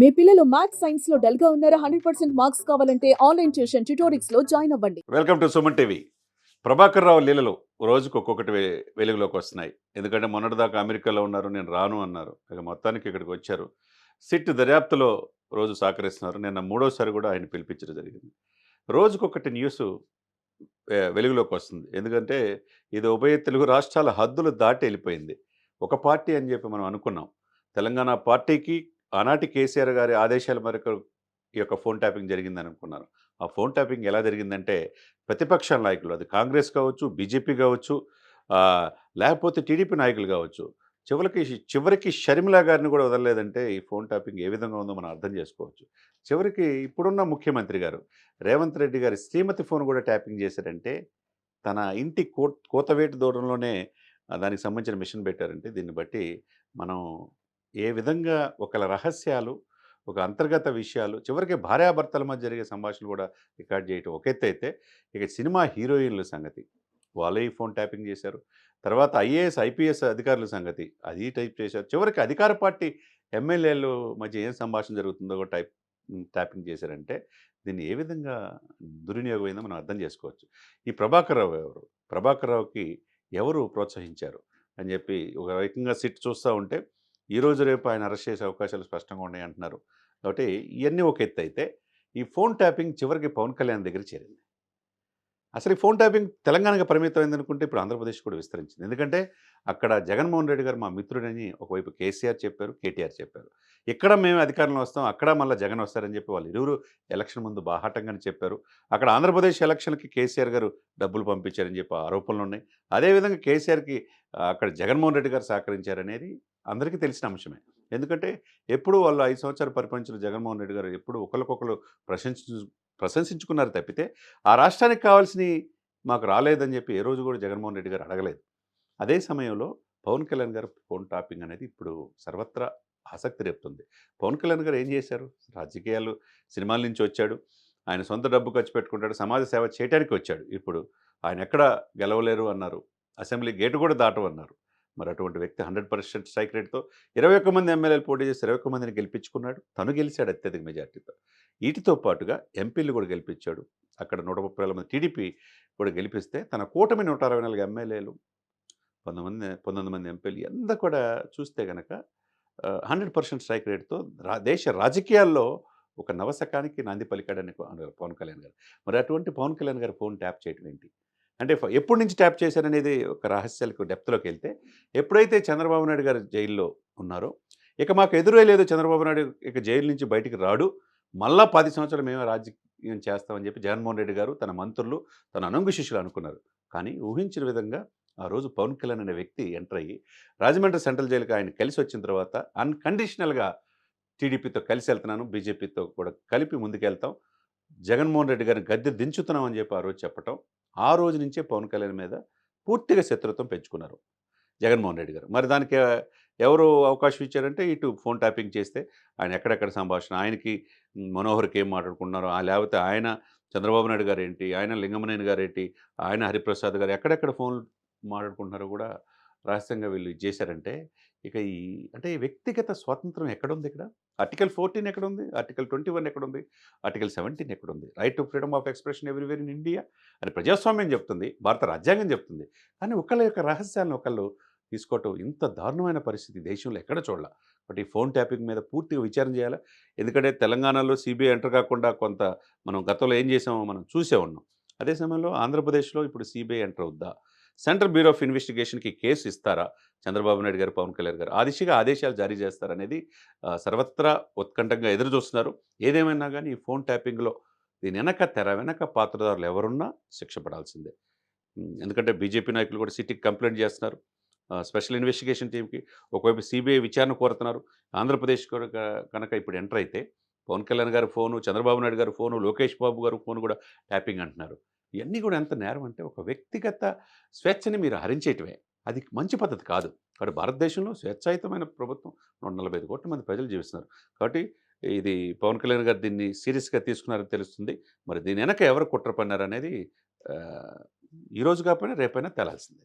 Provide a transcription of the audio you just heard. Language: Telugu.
మీ పిల్లలు మ్యాథ్స్ సైన్స్ లో డల్ గా ఉన్నారా? 100% మార్క్స్ కావాలంటే ఆన్లైన్ ట్యూషన్ ట్యుటోరిక్స్ లో జాయిన్ అవ్వండి. Welcome to Suman TV. Prabhakar Rao లీలలు రోజుకు ఒక్కొక్కటి వెలుగులోకి వస్తున్నాయి. ఎందుకంటే మొన్నటిదాకా అమెరికాలో ఉన్నారు, నేను రాను అన్నారు. ఇక మొత్తానికి ఇక్కడికి వచ్చారు. సిట్ దర్యాప్తులో రోజు సహకరిస్తున్నారు. నిన్న మూడోసారి కూడా ఆయన పిలిపించడం జరిగింది. రోజుకొకటి న్యూస్ వెలుగులోకి వస్తుంది. ఎందుకంటే ఇది ఉభయ తెలుగు రాష్ట్రాల హద్దులు దాటి వెళ్ళిపోయింది. ఒక పార్టీ అని చెప్పి మనం అనుకున్నాం. తెలంగాణ పార్టీకి ఆనాటి కేసీఆర్ గారి ఆదేశాల మేరకు ఈ యొక్క ఫోన్ ట్యాపింగ్ జరిగిందని అనుకున్నారు. ఆ ఫోన్ ట్యాపింగ్ ఎలా జరిగిందంటే ప్రతిపక్ష నాయకులు, అది కాంగ్రెస్ కావచ్చు, బీజేపీ కావచ్చు, లేకపోతే టీడీపీ నాయకులు కావచ్చు, చివరికి షర్మిల గారిని కూడా వదలలేదంటే ఈ ఫోన్ ట్యాపింగ్ ఏ విధంగా ఉందో మనం అర్థం చేసుకోవచ్చు. చివరికి ఇప్పుడున్న ముఖ్యమంత్రి గారు రేవంత్ రెడ్డి గారి శ్రీమతి ఫోన్ కూడా ట్యాపింగ్ చేశారంటే తన ఇంటి కోతవేటు దూరంలోనే దానికి సంబంధించిన మిషన్ పెట్టారంటే దీన్ని బట్టి మనం ఏ విధంగా ఒకళ్ళ రహస్యాలు, ఒక అంతర్గత విషయాలు, చివరికి భార్యాభర్తల మధ్య జరిగే సంభాషణలు కూడా రికార్డ్ చేయటం ఒక ఎత్తు అయితే, ఇక సినిమా హీరోయిన్ల సంగతి వాళ్ళే ఈ ఫోన్ ట్యాపింగ్ చేశారు. తర్వాత ఐఏఎస్, ఐపీఎస్ అధికారుల సంగతి అది టైప్ చేశారు. చివరికి అధికార పార్టీ ఎమ్మెల్యేలు మధ్య ఏం సంభాషణ జరుగుతుందో కూడా ట్యాపింగ్ చేశారంటే దీన్ని ఏ విధంగా దుర్వినియోగమైందో మనం అర్థం చేసుకోవచ్చు. ఈ ప్రభాకర్ రావు ఎవరు? ప్రభాకర్ రావుకి ఎవరు ప్రోత్సహించారు అని చెప్పి ఒక రకంగా సిట్ చూస్తూ ఉంటే ఈరోజు రేపు ఆయన అరెస్ట్ చేసే అవకాశాలు స్పష్టంగా ఉన్నాయి అంటున్నారు. కాబట్టి ఇవన్నీ ఒక ఎత్తు అయితే ఈ ఫోన్ ట్యాపింగ్ చివరికి పవన్ కళ్యాణ్ దగ్గర చేరింది. అసలు ఈ ఫోన్ ట్యాపింగ్ తెలంగాణకు పరిమితమైంది అనుకుంటే ఇప్పుడు ఆంధ్రప్రదేశ్ కూడా విస్తరించింది. ఎందుకంటే అక్కడ జగన్మోహన్ రెడ్డి గారు మా మిత్రుడని ఒకవైపు కేసీఆర్ చెప్పారు, కేటీఆర్ చెప్పారు. ఇక్కడ మేము అధికారంలో వస్తాం, అక్కడ మళ్ళీ జగన్ వస్తారని చెప్పి వాళ్ళు ఇరువురు ఎలక్షన్ ముందు బాహాటంగానే చెప్పారు. అక్కడ ఆంధ్రప్రదేశ్ ఎలక్షన్కి కేసీఆర్ గారు డబ్బులు పంపించారని చెప్పి ఆరోపణలు ఉన్నాయి. అదేవిధంగా కేసీఆర్కి అక్కడ జగన్మోహన్ రెడ్డి గారు సహకరించారనేది అందరికీ తెలిసిన అంశమే. ఎందుకంటే ఎప్పుడు వాళ్ళు 5 సంవత్సరాలు పరిపాలించిన జగన్మోహన్ రెడ్డి గారు ఎప్పుడు ఒకరికొకరు ప్రశంసించుకున్నారు తప్పితే ఆ రాష్ట్రానికి కావాల్సినవి మాకు రాలేదని చెప్పి ఏ రోజు కూడా జగన్మోహన్ రెడ్డి గారు అడగలేదు. అదే సమయంలో పవన్ కళ్యాణ్ గారు ఫోన్ టాపింగ్ అనేది ఇప్పుడు సర్వత్రా ఆసక్తి రేపుతుంది. పవన్ కళ్యాణ్ గారు ఏం చేశారు? రాజకీయాలు, సినిమాల నుంచి వచ్చాడు. ఆయన సొంత డబ్బు ఖర్చు పెట్టుకుంటాడు. సమాజ సేవ చేయడానికి వచ్చాడు. ఇప్పుడు ఆయన ఎక్కడ గెలవలేరు అన్నారు. అసెంబ్లీ గేటు కూడా దాటవన్నారు. మరి అటువంటి వ్యక్తి 100% స్ట్రైక్ రేట్తో 21 మంది ఎమ్మెల్యేలు పోటీ చేసి 21 మందిని గెలిపించుకున్నాడు. తను గెలిచాడు అత్యధిక మెజార్టీతో. వీటితో పాటుగా ఎంపీలు కూడా గెలిపించాడు. అక్కడ 130 మంది టీడీపీ కూడా గెలిపిస్తే తన కూటమి 164 ఎమ్మెల్యేలు, 19 మంది ఎంపీలు ఎంత కూడా చూస్తే కనుక 100% స్ట్రైక్ రేట్తో దేశ రాజకీయాల్లో ఒక నవశకానికి నాంది పలికాడని పవన్ కళ్యాణ్ గారు. మరి అటువంటి పవన్ కళ్యాణ్ గారు ఫోన్ ట్యాప్ చేయడం ఏంటి? అంటే ఎప్పటి నుంచి ట్యాప్ చేశారనేది ఒక రహస్యాలకు డెప్త్లోకి వెళ్తే, ఎప్పుడైతే చంద్రబాబు నాయుడు గారు జైల్లో ఉన్నారో, ఇక మాకు ఎదురే లేదు, చంద్రబాబు నాయుడు ఇక జైలు నుంచి బయటికి రాడు, మళ్ళా 10 సంవత్సరాలు మేమే రాజకీయం చేస్తామని చెప్పి జగన్మోహన్ రెడ్డి గారు, తన మంత్రులు, తన అనుంగు శిష్యులు అనుకున్నారు. కానీ ఊహించిన విధంగా ఆ రోజు పవన్ కళ్యాణ్ అనే వ్యక్తి ఎంటర్ అయ్యి రాజమండ్రి సెంట్రల్ జైలుకి ఆయన కలిసి వచ్చిన తర్వాత అన్కండిషనల్గా టీడీపీతో కలిసి వెళ్తున్నాను, బీజేపీతో కూడా కలిపి ముందుకెళ్తాం, జగన్మోహన్ రెడ్డి గారిని గద్దె దించుతున్నాం అని చెప్పి ఆ రోజు చెప్పటం, ఆ రోజు నుంచే పవన్ కళ్యాణ్ మీద పూర్తిగా శత్రుత్వం పెంచుకున్నారు జగన్మోహన్ రెడ్డి గారు. మరి దానికి ఎవరు అవకాశం ఇచ్చారంటే ఇటు ఫోన్ ట్యాపింగ్ చేస్తే ఆయన ఎక్కడెక్కడ సంభాషణ, ఆయనకి మనోహర్కి ఏం మాట్లాడుకున్నారో, లేకపోతే ఆయన చంద్రబాబు నాయుడు గారు ఏంటి, ఆయన లింగమనేని గారు ఏంటి, ఆయన హరిప్రసాద్ గారు ఎక్కడెక్కడ ఫోన్లు మాట్లాడుకుంటున్నారో కూడా రహస్యంగా వీళ్ళు ఇది చేశారంటే ఇక అంటే ఈ వ్యక్తిగత స్వాతంత్రం ఎక్కడుంది ఇక్కడ? ఆర్టికల్ 14 ఎక్కడుంది? ఆర్టికల్ 21 ఎక్కడుంది? ఆర్టికల్ 17 ఎక్కడుంది? Right to freedom of expression everywhere in India అని ప్రజాస్వామ్యం చెప్తుంది, భారత రాజ్యాంగం చెప్తుంది. కానీ ఒకళ్ళ యొక్క రహస్యాలను ఒకళ్ళు తీసుకోవటం ఇంత దారుణమైన పరిస్థితి దేశంలో ఎక్కడ చూడల. బట్ ఈ ఫోన్ ట్యాపింగ్ మీద పూర్తిగా విచారణ చేయాలా. ఎందుకంటే తెలంగాణలో సీబీఐ ఎంటర్ కాకుండా కొంత మనం గతంలో ఏం చేసామో మనం చూసే ఉన్నాం. అదే సమయంలో ఆంధ్రప్రదేశ్లో ఇప్పుడు సీబీఐ ఎంటర్ అవుద్దా? సెంట్రల్ బ్యూరో ఆఫ్ ఇన్వెస్టిగేషన్కి కేసు ఇస్తారా చంద్రబాబు నాయుడు గారు, పవన్ కళ్యాణ్ గారు? ఆ దిశగా ఆదేశాలు జారీ చేస్తారనేది సర్వత్రా ఉత్కంఠంగా ఎదురు చూస్తున్నారు. ఏదేమైనా కానీ ఈ ఫోన్ ట్యాపింగ్లో దీని తెర వెనక పాత్రదారులు ఎవరున్నా శిక్ష పడాల్సిందే. ఎందుకంటే బీజేపీ నాయకులు కూడా సిటీకి కంప్లైంట్ చేస్తున్నారు స్పెషల్ ఇన్వెస్టిగేషన్ టీంకి. ఒకవైపు సిబిఐ విచారణ కోరుతున్నారు. ఆంధ్రప్రదేశ్ కూడా కనుక ఇప్పుడు ఎంటర్ అయితే పవన్ కళ్యాణ్ గారి ఫోను, చంద్రబాబు నాయుడు గారి ఫోను, లోకేష్ బాబు గారు ఫోను కూడా ట్యాపింగ్ అంటున్నారు. ఇవన్నీ కూడా ఎంత నేరం అంటే ఒక వ్యక్తిగత స్వేచ్ఛని మీరు హరించేయటమే. అది మంచి పద్ధతి కాదు. కాబట్టి భారతదేశంలో స్వేచ్ఛాయుతమైన ప్రభుత్వం 145 కోట్ల మంది ప్రజలు జీవిస్తున్నారు. కాబట్టి ఇది పవన్ కళ్యాణ్ గారు దీన్ని సీరియస్‌గా తీసుకున్నారని తెలుస్తుంది. మరి దీని వెనక ఎవరు కుట్ర పన్నారనేది ఈరోజు కాకపోయినా రేపైనా తేలాల్సిందే.